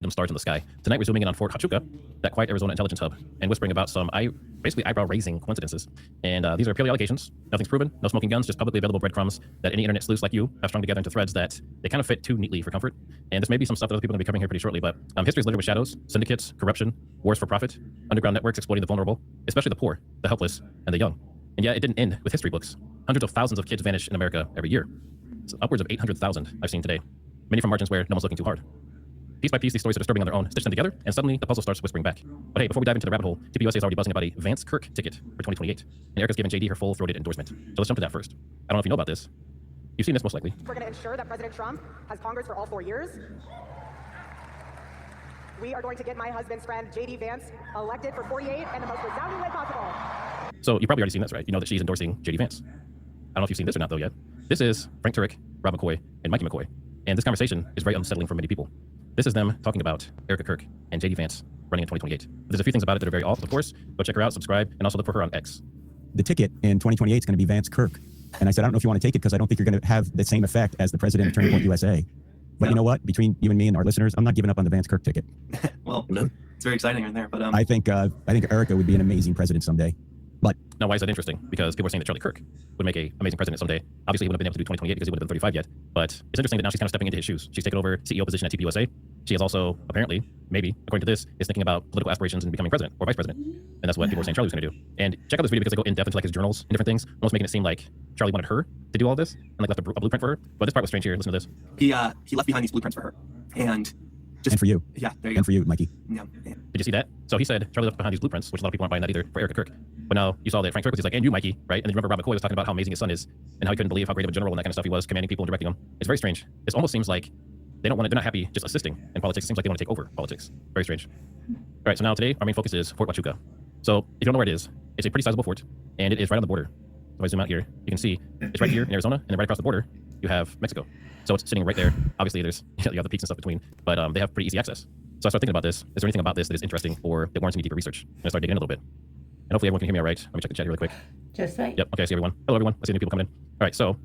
stars in the sky. Tonight we're zooming in on Fort Huachuca, that quiet Arizona intelligence hub, and whispering about some basically eyebrow-raising coincidences. And these are purely allegations. Nothing's proven. No smoking guns. Just publicly available breadcrumbs that any internet sleuths like you have strung together into threads that they kind of fit too neatly for comfort. And this may be some stuff that other people are going to be covering here pretty shortly. But history is littered with shadows, syndicates, corruption, wars for profit, underground networks exploiting the vulnerable, especially the poor, the helpless, and the young. And yeah, it didn't end with history books. Hundreds of thousands of kids vanish in America every year. It's upwards of 800,000 I've seen today. Many from margins where no one's looking too hard. Piece by piece, these stories are disturbing on their own. Stitch them together, and suddenly the puzzle starts whispering back. But hey, before we dive into the rabbit hole, TPUSA is already buzzing about a Vance Kirk ticket for 2028. And Erica's given JD her full-throated endorsement. So let's jump to that first. I don't know if you know about this. You've seen this most likely. We're going to ensure that President Trump has Congress for all 4 years. We are going to get my husband's friend, JD Vance, elected for 48 in the most resounding way possible. So you've probably already seen this, right? You know that she's endorsing JD Vance. I don't know if you've seen this or not, though, yet. This is Frank Turek, Rob McCoy, and Mikey McCoy. And this conversation is very unsettling for many people. This is them talking about Erica Kirk and JD Vance running in 2028. There's a few things about it that are very off, of course. Go check her out, subscribe, and also look for her on X. The ticket in 2028 is going to be Vance Kirk. And I said, I don't know if you want to take it because I don't think you're going to have the same effect as the president of Turning Point USA. But you know what? Between you and me and our listeners, I'm not giving up on the Vance Kirk ticket. Well, it's very exciting in there. But I think Erica would be an amazing president someday. But now, why is that interesting? Because people are saying that Charlie Kirk would make an amazing president someday. Obviously, he wouldn't have been able to do 2028 because he wouldn't have been 35 yet. But it's interesting that now she's kind of stepping into his shoes. She's taken over CEO position at TPUSA. She is also, apparently, maybe, according to this, is thinking about political aspirations and becoming president or vice president. And that's what people are saying Charlie was going to do. And check out this video because they go in depth into like his journals and different things, almost making it seem like Charlie wanted her to do all this and like left a blueprint for her. But this part was strange here. Listen to this. He left behind these blueprints for her. And for you. Yeah, there you go. And for you, Mikey. Yeah. Did you see that? So he said Charlie left behind these blueprints, which a lot of people aren't buying that either, for Erica Kirk. But now you saw that Frank Turk was like, and you, Mikey, right? And then you remember Rob McCoy was talking about how amazing his son is and how he couldn't believe how great of a general and that kind of stuff he was, commanding people and directing them. It's very strange. It almost seems like they're not happy just assisting in politics. It seems like they want to take over politics. Very strange. All right, so now today our main focus is Fort Huachuca. So if you don't know where it is, it's a pretty sizable fort, and it is right on the border. So if I zoom out here, you can see it's right here in Arizona, and then right across the border, you have Mexico. So it's sitting right there. Obviously, there's you have the peaks and stuff between, but they have pretty easy access. So I started thinking about this. Is there anything about this that is interesting or that warrants any deeper research? And I started digging in a little bit. And hopefully everyone can hear me all right. Let me check the chat here really quick. Just right. Yep. Okay, I see everyone. Hello, everyone. I see new people coming in. All right, so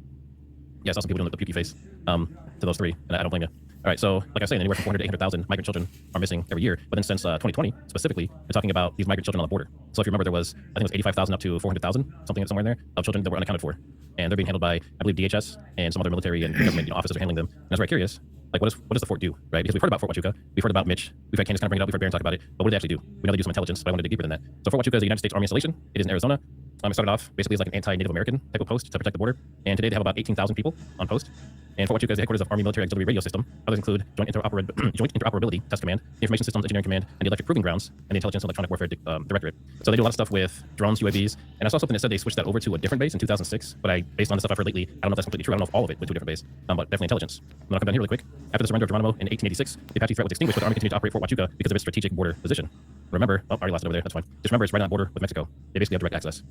yeah, I saw some people doing the pukey face to those three, and I don't blame you. All right, so like I was saying, anywhere from 400 to 800,000 migrant children are missing every year. But then since 2020, specifically, they're talking about these migrant children on the border. So if you remember, there was, I think it was 85,000 up to 400,000, something somewhere in there, of children that were unaccounted for. And they're being handled by, I believe, DHS and some other military and government officers are handling them. And I was very curious, like, what does the fort do, right? Because we've heard about Fort Huachuca, we've heard about Mitch, we've had Candace kind of bring it up, we've heard Baron talk about it, but what do they actually do? We know they do some intelligence, but I want to dig deeper than that. So Fort Huachuca is a United States Army installation. It is in Arizona. It started off basically as like an anti-Native American type of post to protect the border. And today they have about 18,000 people on post. And Fort Huachuca is the headquarters of Army Military Auxiliary Radio System. Others include Joint Interoperability Test Command, the Information Systems Engineering Command, and the Electric Proving Grounds, and the Intelligence and Electronic Warfare Directorate. So they do a lot of stuff with drones, UAVs, and I saw something that said they switched that over to a different base in 2006, but based on the stuff I've heard lately, I don't know if that's completely true. I don't know if all of it went to a different base, but definitely intelligence. I'm going to come down here really quick. After the surrender of Geronimo in 1886, the Apache threat was extinguished, but the Army continued to operate Fort Huachuca because of its strategic border position. Remember, I already lost it over there, that's fine. Just remember, it's right on the border with Mexico. They basically have direct access.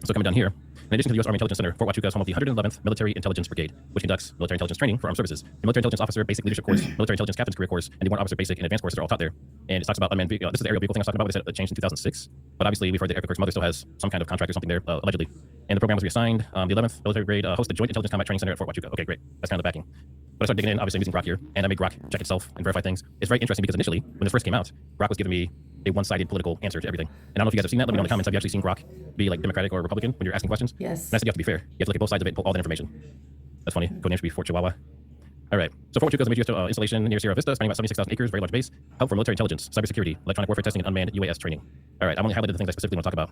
So coming down here, in addition to the U.S. Army Intelligence Center, Fort Huachuca is home of the 111th Military Intelligence Brigade, which conducts military intelligence training for armed services. The Military Intelligence Officer Basic Leadership Course, Military Intelligence Captain's Career Course, and the Warrant Officer Basic and Advanced courses are all taught there. And it talks about unmanned vehicle. This is the aerial vehicle thing I was talking about. They said it changed in 2006, but obviously we've heard that Erica Kirk's mother still has some kind of contract or something there, allegedly. And the program was reassigned. The 11th Military Brigade hosts the Joint Intelligence Combat Training Center at Fort Huachuca. Okay, great. That's kind of the backing. But I started digging in, obviously I'm using Grok here, and I made Grok check itself and verify things. It's very interesting because initially, when this first came out, Grok was giving me a one-sided political answer to everything. And I don't know if you guys have seen that. Let me know in the comments. Have you actually seen Grok be like Democratic or Republican when you're asking questions? Yes. And I said you have to be fair. You have to look at both sides of it and pull all the information. That's funny. Code name should be Fort Chihuahua. All right. So Fort Huachuca is a major installation near Sierra Vista, spanning about 76,000 acres, very large base. Help for military intelligence, cybersecurity, electronic warfare testing, and unmanned UAS training. All right. I've only highlighted the things I specifically want to talk about.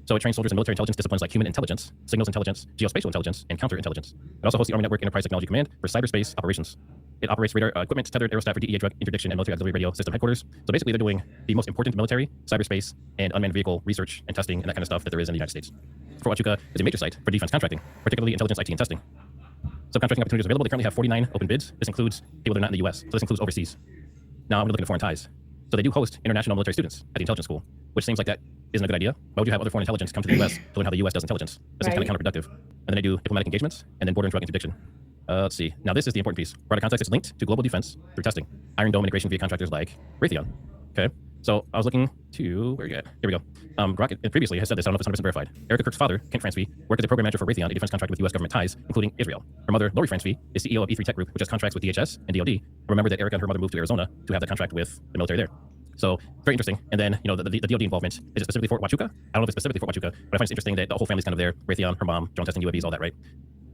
So it trains soldiers in military intelligence disciplines like human intelligence, signals intelligence, geospatial intelligence, and counterintelligence. It also hosts the Army Network Enterprise Technology Command for cyberspace operations. It operates radar equipment, tethered aerostat for DEA drug interdiction and military auxiliary radio system headquarters. So basically, they're doing the most important military, cyberspace, and unmanned vehicle research and testing and that kind of stuff that there is in the United States. Fort Huachuca is a major site for defense contracting, particularly intelligence, IT, and testing. Subcontracting opportunities available. They currently have 49 open bids. This includes people that are not in the U.S. So this includes overseas. Now I'm looking at foreign ties. So they do host international military students at the intelligence school, which seems like that isn't a good idea. Why would you have other foreign intelligence come to the U.S. to learn how the U.S. does intelligence? This is kind of counterproductive. And then they do diplomatic engagements and then border and drug interdiction. Let's see. Now this is the important piece. Broader context is linked to global defense through testing. Iron Dome integration via contractors like Raytheon. Okay. So I was looking to, where are you at? Here we go. Rocket previously has said this, I don't know if it's 100% verified. Erica Kirk's father, Kent Francevy, worked as a program manager for Raytheon, a defense contractor with U.S. government ties, including Israel. Her mother, Lori Francevy, is CEO of E3 Tech Group, which has contracts with DHS and DoD. Remember that Erica and her mother moved to Arizona to have that contract with the military there. So very interesting. And then, you know, the DoD involvement, is it specifically Fort Huachuca? I don't know if it's specifically Fort Huachuca, but I find it interesting that the whole family's kind of there. Raytheon, her mom, drone testing, UAVs, all that, right?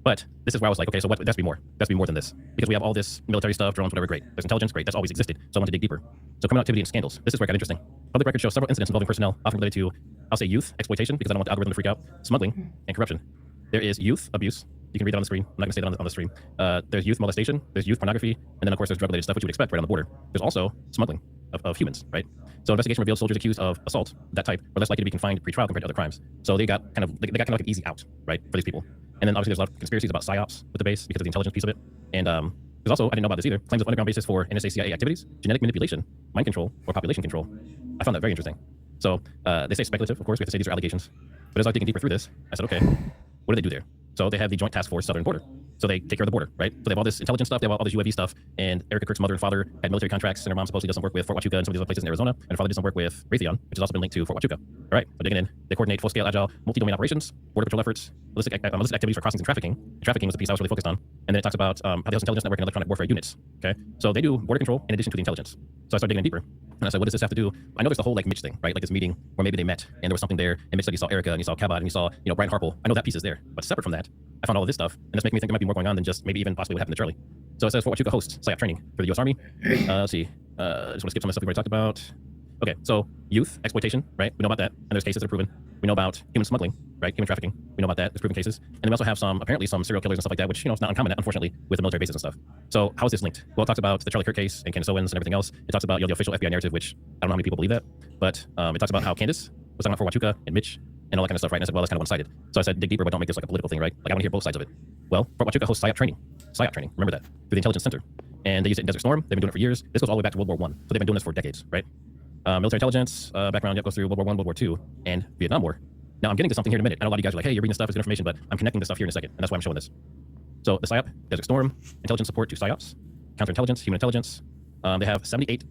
But this is where I was like, okay, so what? That's be more. That's be more than this. Because we have all this military stuff, drones, whatever, great. There's intelligence, great. That's always existed. So I want to dig deeper. So criminal activity and scandals. This is where it got interesting. Public records show several incidents involving personnel, often related to, I'll say youth exploitation, because I don't want the algorithm to freak out, smuggling, and corruption. There is youth abuse. You can read it on the screen. I'm not going to say that on the stream. There's youth molestation. There's youth pornography. And then, of course, there's drug-related stuff, which you would expect right on the border. There's also smuggling of humans, right? So investigation revealed soldiers accused of assault, that type, were less likely to be confined pre-trial compared to other crimes. So they got kind of like an easy out, right, for these people. And then obviously there's a lot of conspiracies about psyops with the base because of the intelligence piece of it. And there's also, I didn't know about this either, claims of underground bases for NSA CIA activities, genetic manipulation, mind control, or population control. I found that very interesting. So they say speculative, of course, we have to say these are allegations. But as I was digging deeper through this, I said, okay, what do they do there? So they have the Joint Task Force Southern Border. So they take care of the border, right? So they have all this intelligence stuff, they have all this UAV stuff, and Erica Kirk's mother and father had military contracts, and her mom supposedly does some work with Fort Huachuca and some of these other places in Arizona, and her father did some work with Raytheon, which has also been linked to Fort Huachuca. All right, so digging in, they coordinate full-scale, agile, multi-domain operations, border patrol efforts, illicit activities for crossings and trafficking. Trafficking was the piece I was really focused on. And then it talks about how they host intelligence network and electronic warfare units, okay? So they do border control in addition to the intelligence. So I started digging in deeper, and I said, what does this have to do? I know there's the whole like Mitch thing, right? Like this meeting where maybe they met and there was something there, and Mitch said he saw Erica and he saw Cabot and he saw, you know, Brian Harple. I know that piece is there, but separate from that, I found all of this stuff, and it's making me think there might be more going on than just maybe even possibly what happened to Charlie. So it says Fort Huachuca hosts PSYOP training for the U.S. Army. Let's see. Just want to skip some of the stuff we've already talked about. Okay, so youth exploitation, right? We know about that, and there's cases that are proven. We know about human smuggling, right? Human trafficking. We know about that. There's proven cases, and then we also have apparently some serial killers and stuff like that, which you know is not uncommon, unfortunately, with the military bases and stuff. So how is this linked? Well, it talks about the Charlie Kirk case and Candace Owens and everything else. It talks about the official FBI narrative, which I don't know how many people believe that, but it talks about how Candace was talking about Fort Huachuca and Mitch and all that kind of stuff, right? And I said, well, that's kind of one-sided. So I said, dig deeper, but don't make this like a political thing, right? Like I want to hear both sides of it. Well, Fort Huachuca hosts PSYOP training. PSYOP training, remember that, through the Intelligence Center. And they use it in Desert Storm. They've been doing it for years. This goes all the way back to World War I. So they've been doing this for decades, right? Military intelligence background, yep, goes through World War I, World War II, and Vietnam War. Now I'm getting to something here in a minute. I know a lot of you guys are like, hey, you're reading this stuff, it's good information, but I'm connecting this stuff here in a second, and that's why I'm showing this. So the PSYOP, Desert Storm, intelligence support to PSYOPs, counterintelligence, human intelligence. They have 78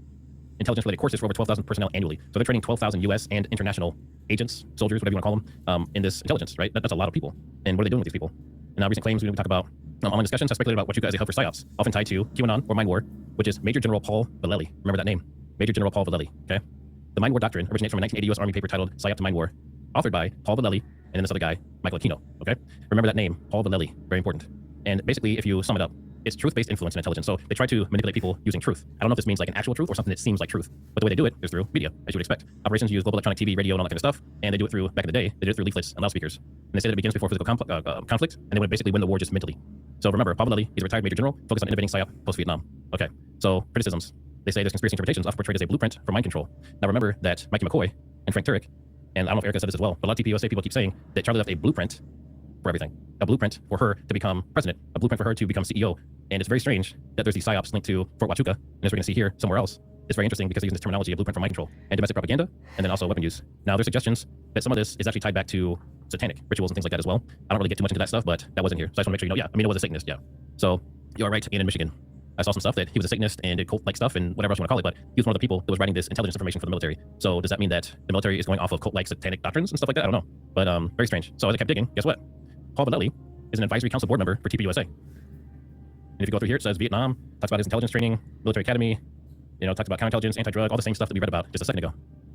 intelligence-related courses for over 12,000 personnel annually. So they're training 12,000 U.S. and international agents, soldiers, whatever you want to call them, in this intelligence, right? That's a lot of people. And what are they doing with these people? And now recent claims, we talk about online discussions, I speculated about what you guys held for PSYOPs, often tied to QAnon or Mind War, which is Major General Paul Vallely. Remember that name? Major General Paul Vallely, okay? The Mind War doctrine originates from a 1980 U.S. Army paper titled PSYOP to Mind War, authored by Paul Vallely and then this other guy, Michael Aquino, okay? Remember that name, Paul Vallely, very important. And basically, if you sum it up, it's truth-based influence and intelligence. So they try to manipulate people using truth. I don't know if this means like an actual truth or something that seems like truth, but the way they do it is through media, as you would expect. Operations use global electronic TV, radio, and all that kind of stuff, and they do it through, back in the day, they did it through leaflets and loudspeakers. And they say that it begins before physical conflict, and they would basically win the war just mentally. So remember, Paul Vallely, he's a retired major general, focused on innovating PSYOP post-Vietnam. Okay, so criticisms. They say this conspiracy interpretations often portrayed as a blueprint for mind control. Now remember that Mikey McCoy and Frank Turek, and I don't know if Erica said this as well, but a lot of TPUSA people keep saying that Charlie left a blueprint for everything. A blueprint for her to become president, a blueprint for her to become CEO. And it's very strange that there's these PSYOPs linked to Fort Huachuca, and as we're going to see here somewhere else, it's very interesting because they use this terminology of blueprint for mind control and domestic propaganda, and then also weapon use. Now there's suggestions that some of this is actually tied back to satanic rituals and things like that as well. I don't really get too much into that stuff, but that wasn't here. So I just want to make sure you know, yeah, Amino was a Satanist, yeah. So you're right, Ian in Michigan. I saw some stuff that he was a Satanist and did cult-like stuff and whatever else you want to call it, but he was one of the people that was writing this intelligence information for the military. So does that mean that the military is going off of cult-like satanic doctrines and stuff like that? I don't know. But very strange. So as I kept digging, guess what? Paul Vallely is an advisory council board member for TPUSA. And if you go through here, it says Vietnam, talks about his intelligence training, military academy, you know, talks about counterintelligence, anti-drug, all the same stuff that we read about just a second ago.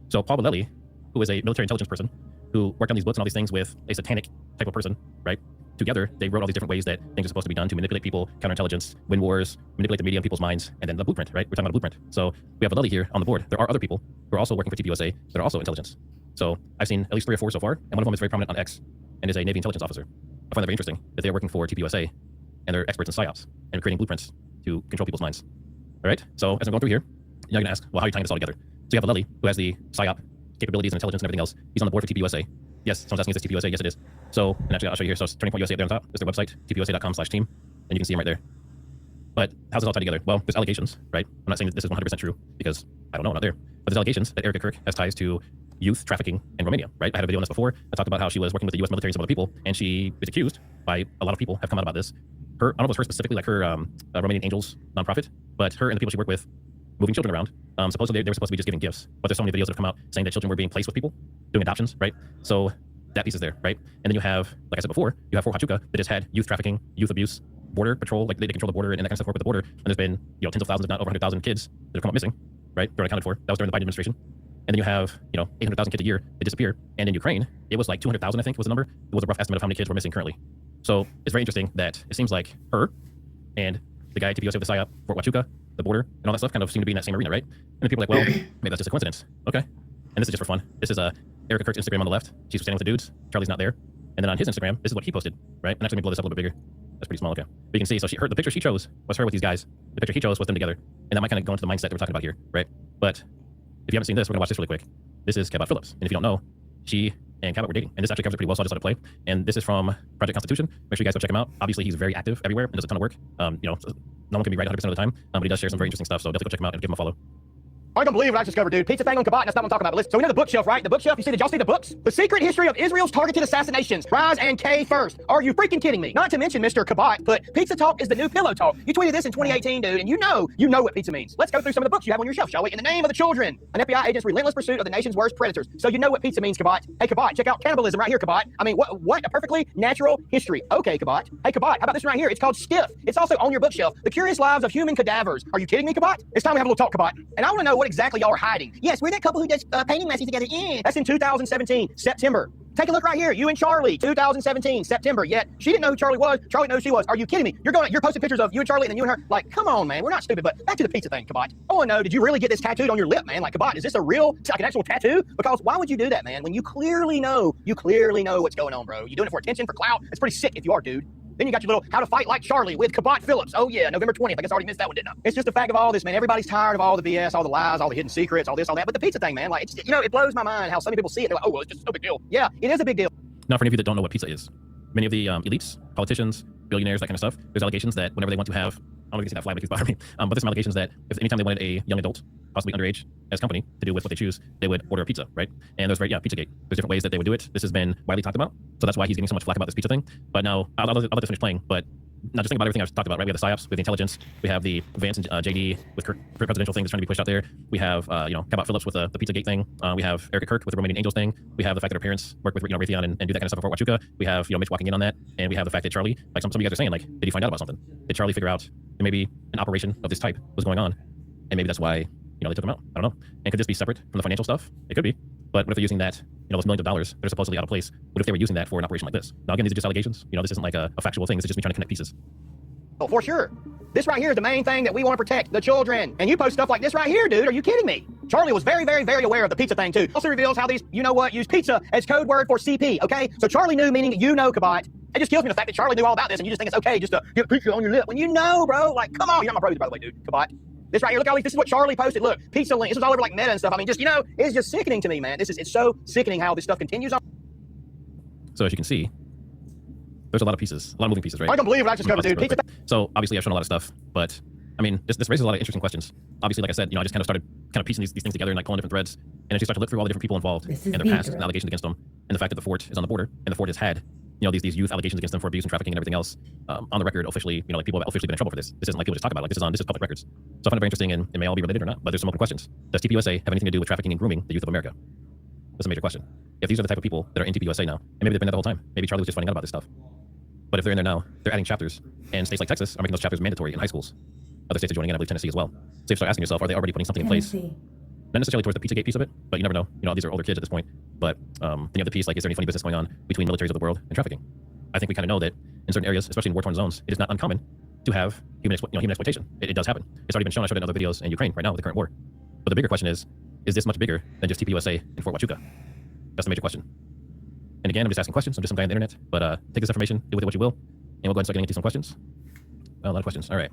So Paul Vallely, who is a military intelligence person, who worked on these books and all these things with a satanic type of person, right? Together, they wrote all these different ways that things are supposed to be done to manipulate people, counterintelligence, win wars, manipulate the media in people's minds, and then the blueprint, right? We're talking about a blueprint. So we have Vallely here on the board. There are other people who are also working for TPUSA that are also intelligence. So I've seen at least 3 or 4 so far, and one of them is very prominent on X and is a Navy intelligence officer. I find that very interesting that they're working for TPUSA and they're experts in PSYOPs and creating blueprints to control people's minds. All right, so as I'm going through here, you're going to ask, well, how are you tying this all together? So you have Vallely, who has the PSYOP capabilities and intelligence and everything else. He's on the board for TPUSA. Yes, someone's asking, is this TPUSA? Yes, it is. So, and actually, I'll show you here. So it's Turning Point USA up there on top. There's their website, tpusa.com/team, and you can see them right there. But how's this all tied together? Well, there's allegations, right? I'm not saying that this is 100% true because I don't know, I'm not there. But there's allegations that Erica Kirk has ties to youth trafficking in Romania, right? I had a video on this before. I talked about how she was working with the U.S. military and some other people, and she was accused by a lot of people have come out about this. Her, I don't know if it was her specifically, like her Romanian Angels nonprofit, but her and the people she worked with moving children around. Supposedly they were supposed to be just giving gifts, but there's so many videos that have come out saying that children were being placed with people doing adoptions, right? So that piece is there, right? And then you have, like I said before, you have Huachuca that just had youth trafficking, youth abuse, border patrol, like they control the border and that kind of stuff work with the border. And there's been, tens of thousands, if not over 100,000 kids that have come up missing, right? They're unaccounted for. That was during the Biden administration. And then you have, 800,000 kids a year that disappear. And in Ukraine, it was like 200,000, I think was the number. It was a rough estimate of how many kids were missing currently. So it's very interesting that it seems like her and the guy at TPUSA with the PSYOP, Fort Huachuca, the border, and all that stuff kind of seem to be in that same arena, right? And then people are like, well, maybe that's just a coincidence. Okay. And this is just for fun. This is iykyk Instagram on the left. She's standing with the dudes. Charlie's not there. And then on his Instagram, this is what he posted, right? And actually, let me blow this up a little bit bigger. That's pretty small, okay. But you can see, so the picture she chose was her with these guys. The picture he chose was them together. And that might kind of go into the mindset that we're talking about here, right? But if you haven't seen this, we're gonna watch this really quick. This is Cabot Phillips. And if you don't know, she and Cabot were dating. And this actually covers it pretty well, so I just let it play. And this is from Project Constitution. Make sure you guys go check him out. Obviously, he's very active everywhere and does a ton of work. No one can be right 100% of the time, but he does share some very interesting stuff, so definitely go check him out and give him a follow. I don't believe what I just discovered, dude. Pizza thing on Kabot, that's not what I'm talking about. Listen, so we know the bookshelf, right? The bookshelf, did y'all see the books? The Secret History of Israel's Targeted Assassinations. Rise and K first. Are you freaking kidding me? Not to mention Mr. Kabot, but Pizza Talk is the new pillow talk. You tweeted this in 2018, dude, and you know what pizza means. Let's go through some of the books you have on your shelf, shall we? In the Name of the Children, an FBI agent's relentless pursuit of the nation's worst predators. So you know what pizza means, Kabot. Hey, Kabot, check out cannibalism right here, Kabot. I mean, what a perfectly natural history. Okay, Kabot. Hey, Kabot, how about this one right here? It's called Skiff. It's also on your bookshelf. The Curious Lives of Human Cadavers. Are you kidding me, Kabot? It's time we have a little talk, Kabot. And I want to know what exactly y'all are hiding. Yes, we're that couple who does painting lessons together. That's in 2017, September. Take a look right here. You and Charlie, 2017, September. Yet she didn't know who Charlie was. Charlie knows who she was. Are you kidding me? You're posting pictures of you and Charlie and then you and her. Like, come on, man. We're not stupid. But back to the pizza thing, Kabot. I want to know, did you really get this tattooed on your lip, man? Like, Kabot, is this like an actual tattoo? Because why would you do that, man? When you clearly know what's going on, bro. You doing it for attention, for clout? It's pretty sick if you are, dude. Then you got your little How to Fight Like Charlie with Cabot Phillips. Oh yeah, November 20th. I guess I already missed that one, didn't I? It's just the fact of all this, man. Everybody's tired of all the BS, all the lies, all the hidden secrets, all this, all that. But the pizza thing, man, like, it's, it blows my mind how some people see it. They're like, oh, well, it's just no big deal. Yeah, it is a big deal. Now, for any of you that don't know what pizza is, many of the elites, politicians, billionaires, that kind of stuff, there's allegations that whenever they want to have, I don't know if you can see that fly, but it's bothering me. But there's some allegations that if anytime they wanted a young adult, possibly underage, as company to do with what they choose, they would order a pizza, right? And there's Pizzagate. There's different ways that they would do it. This has been widely talked about, so that's why he's getting so much flack about this pizza thing. But now, I'll let this finish playing, but now just think about everything I've talked about, right? We have the PSYOPs, we have the intelligence, we have the Vance and JD with Kirk presidential thing that's trying to be pushed out there. We have, Cabot Phillips with the Pizzagate thing. We have iykyk with the Romanian Angels thing. We have the fact that her parents work with, Raytheon and do that kind of stuff for Fort Huachuca. We have, Mitch walking in on that. And we have the fact that Charlie, like some of you guys are saying, like, did he find out about something? Did Charlie figure out that maybe an operation of this type was going on? And maybe that's why, they took him out. I don't know. And could this be separate from the financial stuff? It could be. But what if they're using that, those millions of dollars that are supposedly out of place? What if they were using that for an operation like this? Now, again, these are just allegations. This isn't like a factual thing. This is just me trying to connect pieces. Oh, for sure. This right here is the main thing that we want to protect, the children. And you post stuff like this right here, dude. Are you kidding me? Charlie was very, very, very aware of the pizza thing, too. Also reveals how these, use pizza as code word for CP, okay? So Charlie knew, meaning Cabot. It just kills me the fact that Charlie knew all about this and you just think it's okay just to get pizza on your lip. When you know, bro, like, come on. You're not my bros, by the way, dude, Cabot. This right here, look all these, this is what Charlie posted. Look, pizza link. This was all over like Meta and stuff. I mean, just, it's just sickening to me, man. It's so sickening how this stuff continues on. So as you can see, there's a lot of pieces, a lot of moving pieces, right? I don't believe what I just discovered, dude. Pizza. So obviously I've shown a lot of stuff, but I mean, this raises a lot of interesting questions. Obviously, like I said, I just kind of started piecing these things together and like pulling different threads. And as you start to look through all the different people involved and their past and allegations against them, and the fact that the fort is on the border and the fort has had, these youth allegations against them for abuse and trafficking and everything else, on the record officially, like people have officially been in trouble for this. This isn't like people just talk about it. Like this is public records. So I find it very interesting, and it may all be related or not, but there's some open questions. Does TPUSA have anything to do with trafficking and grooming the youth of America? That's a major question. If these are the type of people that are in TPUSA now, and maybe they've been there the whole time, maybe Charlie was just finding out about this stuff. But if they're in there now, they're adding chapters, and states like Texas are making those chapters mandatory in high schools. Other states are joining in, I believe Tennessee as well. So you start asking yourself, are they already putting something in place? Not necessarily towards the Pizzagate piece of it, but you never know. These are older kids at this point. But then you have the piece like, is there any funny business going on between militaries of the world and trafficking? I think we kind of know that in certain areas, especially in war-torn zones, it is not uncommon to have human exploitation. It does happen. It's already been shown. I showed it in other videos in Ukraine right now with the current war. But the bigger question is this much bigger than just TPUSA and Fort Huachuca? That's the major question. And again, I'm just asking questions. I'm just some guy on the internet. But take this information, do with it what you will, and we'll go ahead and start getting into some questions. Well, a lot of questions. All right.